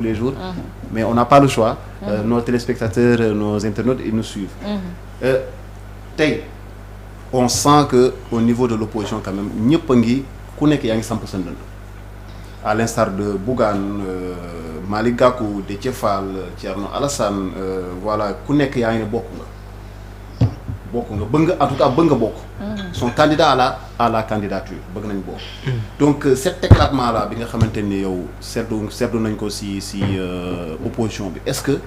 les jours, mais on n'a pas le choix. Nos téléspectateurs, nos internautes, ils nous suivent. Tey on sent que au niveau de l'opposition quand même ñëpp a ngi ku nekk yaa ngi samp sa ndënd à l'instar de Bougane, Malick Gakou, Déthié Fall, Thierno Alassane, voilà ku nekk yaa ngi ne bokk nga bëgg nga en tout cas bëgg nga bokk. son candidat à la candidature bëgg nañ bokk. donc cet éclatement là bi nga xamante ni yow seetlu nañ ko si opposition bi est-ce que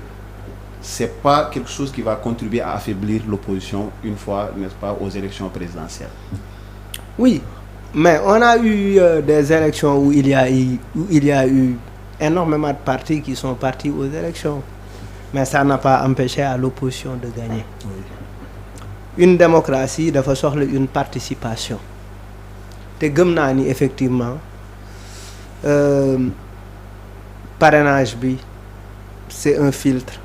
c'est pas quelque chose qui va contribuer à affaiblir l'opposition une fois, n'est-ce pas, aux élections présidentielles? Oui, mais on a eu des élections où il y a eu énormément de partis qui sont partis aux élections, mais ça n'a pas empêché à l'opposition de gagner. Oui. Une démocratie dafa soxla une participation te gëm naa ni effectivement parrainage bi c'est un filtre.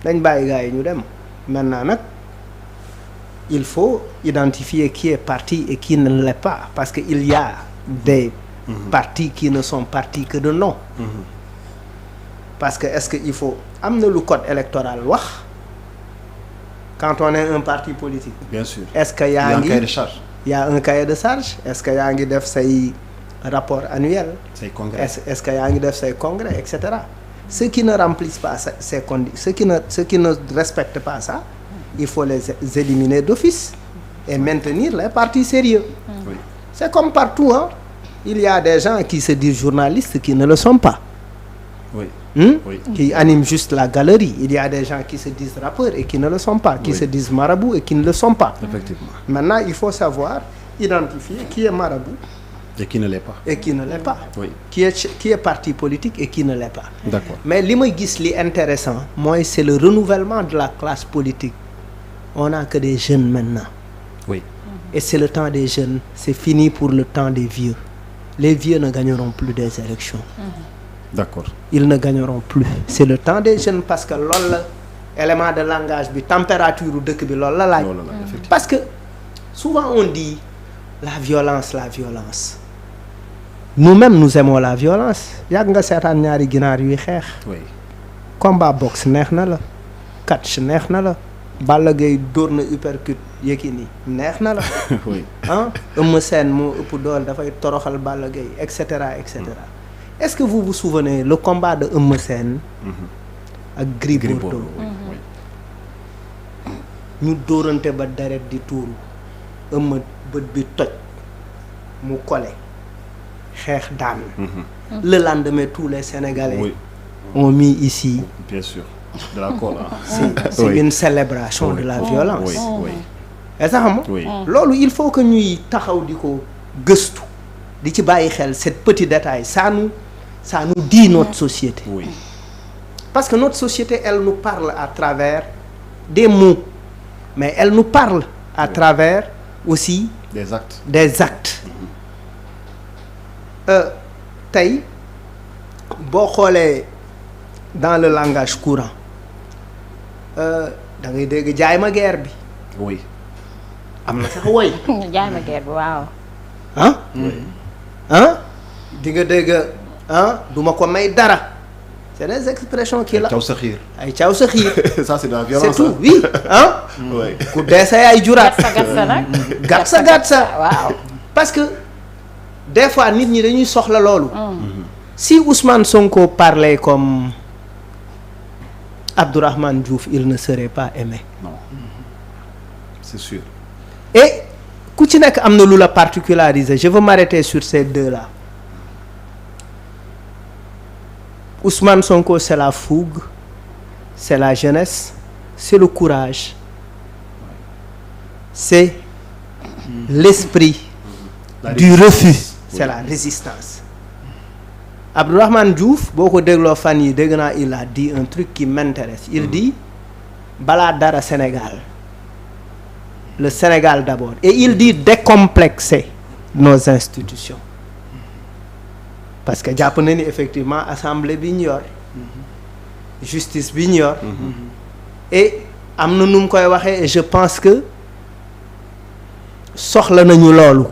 dañ bàyyi gars yi ñu dem maintenant nag il faut identifier qui est parti et qui ne l'est pas parce que il y a des partis qui ne sont partis que de nom. Parce que est-ce que il faut am na lu code électoral wax quand on est un parti politique. Bien sûr. Est-ce que yaa ngi il y a un cahier de charge est-ce que yaa ngi def say rapport annuel. say congrès est-ce que yaa ngi def say congrès et cetera. Ceux qui ne remplissent pas ces conditions, ceux qui ne respectent pas ça, il faut les éliminer d'office et maintenir les partis sérieux. Oui. C'est comme partout, hein. Il y a des gens qui se disent journalistes qui ne le sont pas. Oui. Oui. Qui animent juste la galerie. Il y a des gens qui se disent rappeurs et qui ne le sont pas, qui se disent marabouts et qui ne le sont pas. Effectivement. Maintenant, il faut savoir identifier qui est marabout. Et qui ne l'est pas. Et qui ne l'est pas. Oui. Qui est parti politique et qui ne l'est pas. D'accord. Mais li may gis li intéressant mooy c'est le renouvellement de la classe politique. On n'a que des jeunes maintenant. Oui. Et c'est le temps des jeunes. C'est fini pour le temps des vieux. Les vieux ne gagneront plus des élections. D'accord. Ils ne gagneront plus. C'est le temps des jeunes parce que loolu la élément de langage bi température u dëkk bi loolu la laaj. Parce que souvent on dit la violence. Nous-mêmes nous aimons la violence. Yàgg nga seetaan ñaari ginaar yuy xeex. Oui. Combat boxe neex na la. Catch neex na la. Balla Gaye dóor na uppercut Yékini neex na la. Oui. ah Eumeu Sène moo ëpp doole dafay toroxal Balla Gaye et cetera et cetera. Est-ce que vous vous souvenez le combat de Eumeu Sène ak Gris Bordeaux. ñu dóorante ba deret di tuuru Eumeu bët bi toj mu kole xeex daan. Le lendemain tous les Sénégalais ont mis ici. Bien sûr. De la colle. C'est une célébration de la violence. Oui. Et ça xam loolu il faut que ñuy taxaw di ko gëstu di ci bàyyi xel cette petit détail ça nous dit notre société. Oui. Parce que notre société elle nous parle à travers des mots mais elle nous parle à travers aussi des actes. Tey boo xoolee dans le langage courant da ngay dégg jaay ma guerre bi. Oui. am na sax woy. jaay ma guerre bi waaw. di nga dégg duma ko may dara. C'est des expressions qui la. caw sa xiir. ay caw sa xiir. Ça c'est de la violence. C'est tout oui Oui. ku dee sa yaay juraat. gatsa nag. waaw. Parce que des fois nit ñi dañuy soxla loolu. Si Ousmane Sonko parlait comme Abdourahmane Diouf il ne serait pas aimé. Non. C'est sûr. Et ku ci nekk am na lu la particularisé je veux m'arrêter sur ces deux-là. Ousmane Sonko c'est la fougue, c'est la jeunesse, c'est le courage, c'est l'esprit du refus, c'est la résistance. Abdourahmane Diouf boo ko dégloo fan yi dégg naa il a dit un truc qui m'intéresse. Il dit balaa dara Sénégal, le Sénégal d'abord, et il dit décomplexer nos institutions. Parce que jàpp na ni effectivement assemblée bi ñu yor justice bi ñu yor et am na nu mu koy waxee et je pense que soxla nañu loolu.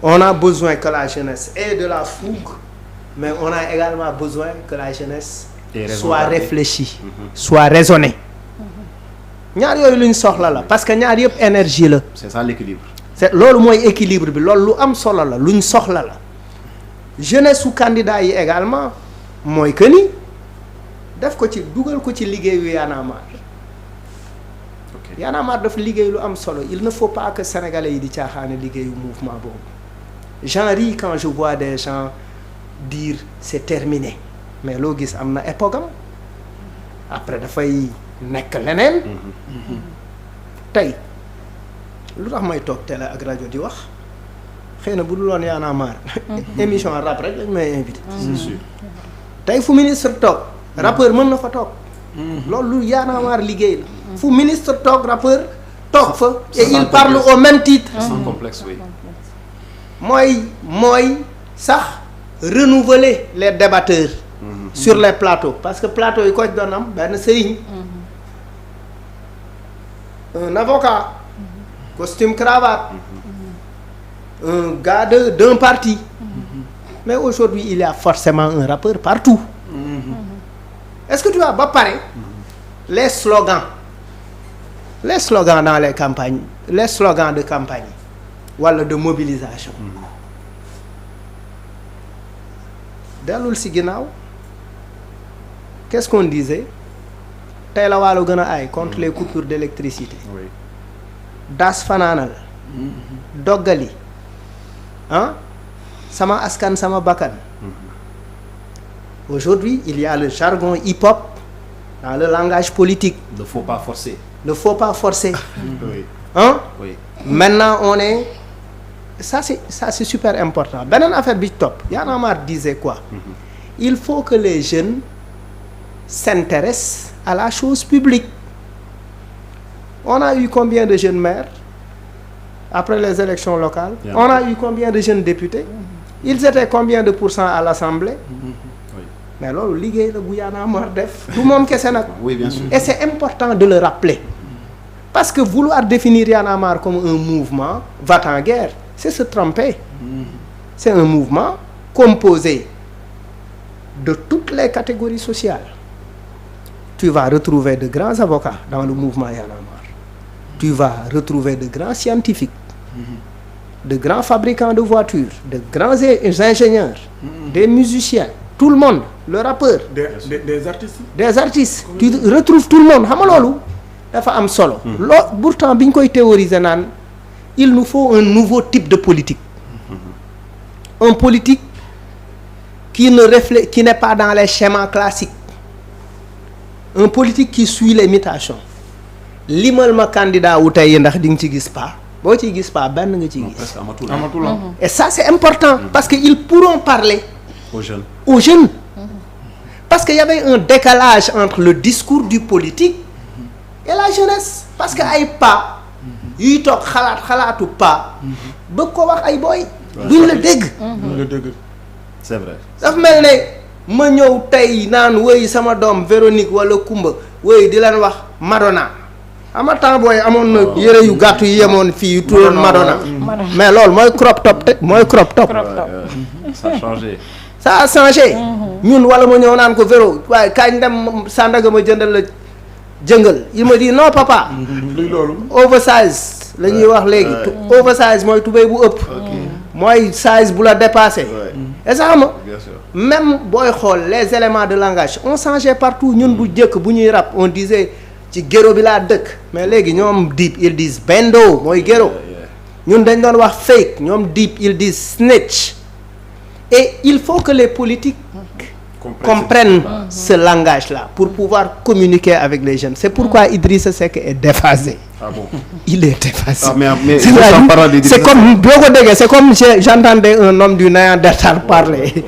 On a besoin que la jeunesse ait de la fougue mais on a également besoin que la jeunesse raison soit gardée. réfléchie, soit raisonnée. ñaar yooyu luñ soxla la parce que ñaar yëpp énergie la. c'est ça l'équilibre. c'est loolu mooy équilibre bi loolu lu am solo la luñ soxla la jeunesse su candidat yi également mooy que ni def ko ci dugal ko ci liggéeyu Y'en a marre. ok Y'en a marre dafa liggéey lu am solo il ne faut pas que sénégalais yi di caaxaane liggéeyu mouvement boobu j'en ris quand je vois des gens dire c'est terminé mais loo gis am na époque am après dafay nekk leneen tey lu tax may toog télé ak rajo di wax xëy na bu dul woon Y'en a marre émission rap rek lañ may invité c'est sûr. tey fu ministre toog rappeur mën na fa toog loolu lu Y'en a marre liggéey la fu ministre toog rappeur toog fa et il parle au même titre sans complexe oui. mooy sax renouveler les débatteurs sur les plateaux parce que plateau yi ko ci doon am benn sëriñ un avocat costume cravate un gars d'un parti mais aujourd'hui il y a forcément un rappeur partout est-ce que tu vois ba pare les slogans dans les campagnes les slogans de campagne wala de mobilisation dellul si ginnaaw qu'est-ce qu'on disait tey la waalo gën a aay contre les coupures d'électricité oui. daas fanaanal doggali sama askan sama bakkan aujourd'hui il y a le jargon hip-hop dans le langage politique ne faut pas forcer. oui. oui. Maintenant on est ça c'est super important beneen affaire bi ci topp Y'en a marre disait quoi il faut que les jeunes s'intéressent à la chose publique on a eu combien de jeunes maires après les élections locales on a eu combien de jeunes députés ils étaient combien de pourcents à l'Assemblée oui. mais loolu liggéey la bu Y'en a marre def du moom kese nag oui bien sûr. et c'est important de le rappeler parce que vouloir définir Y'en a marre comme un mouvement va-t-en-guerre c'est se tromper c'est un mouvement composé de toutes les catégories sociales tu vas retrouver de grands avocats dans le mouvement Y'en a marre tu vas retrouver de grands scientifiques de grands fabricants de voitures de grands ingénieurs des musiciens tout le monde le rappeur des artistes tu retrouves tout le monde xam nga loolu dafa am solo pourtant bi ñu koy théoriser naan il nous faut un nouveau type de politique un politique qui n'est pas dans les schémas classiques un politique qui suit les mutations limal ma candidat wu tey ndax di nga ci gis pas boo ciy gis pas benn nga ci gis amatul et ça c'est important parce que ils pourront parler aux jeunes parce que y avait un décalage entre le discours du politique et la jeunesse parce que ay pas yuy toog xalaatu pas bëgg ko wax ay booy duñ la dégg c'est vrai daf mel ne ma ñëw tey naan woy sama doom Véronique wala Kumba woy di leen wax Madonna ama temps booy amoon na yëre yu gàttu yi yemoon fii yu turoon Madonna mais loolu mooy crop top ça a changé ça a changé ñun wala ma ñëw naan ko Véro waaye kañ dem Sandaga ma jëndal la jëngal il me dit non papa oversize la ñuy wax léegi oversize mooy tubéy bu ëpp mooy size bu la dépassé et ça xam même booy xool les éléments de langage on changeait partout ñun bu jëkk bu ñuy rap on disait ci géro bi laa dëkk mais léegi ñoom deep ils disent bendo mooy géro ñun dañ doon wax fake ñoom deep ils disent snitch et il faut que les politiques comprennent ce langage-là pour pouvoir communiquer avec les jeunes. C'est pourquoi Idrissa Seck est déphasé. Ah bon? Il est déphasé. Ah, mais c'est comme c'est comme j'entendais un homme du Néandertal parler. Ouais.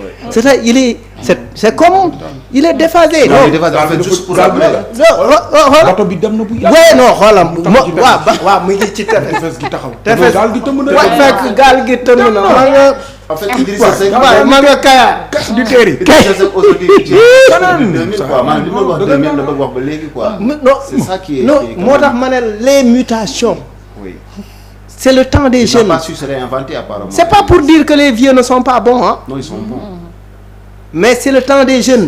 C'est comme il est déphasé. Non, il est déphasé en fait juste pour rappeler. bato bi dem na bu yàgg. Ouais non xoolam waaw mu ngi ci tefes gi taxaw. tefes gaal gi tëmb na. waaw fekk gaal gi tëmb na. En fait, Idrissa Seck ma nga Kayar du teeri. Idrissa Seck aujourd'hui ci 2000 quoi maanaam li ma wax 2000 la bëgg wax ba léegi quoi. non c'est ça qui est non moo tax ma ne les mutations. Oui. C'est le temps des jeunes. Ils n'ont pas su se réinventer apparemment. C'est pas pour dire que les vieux ne sont pas bons hein. Non, ils sont bons. mais c'est le temps des jeunes.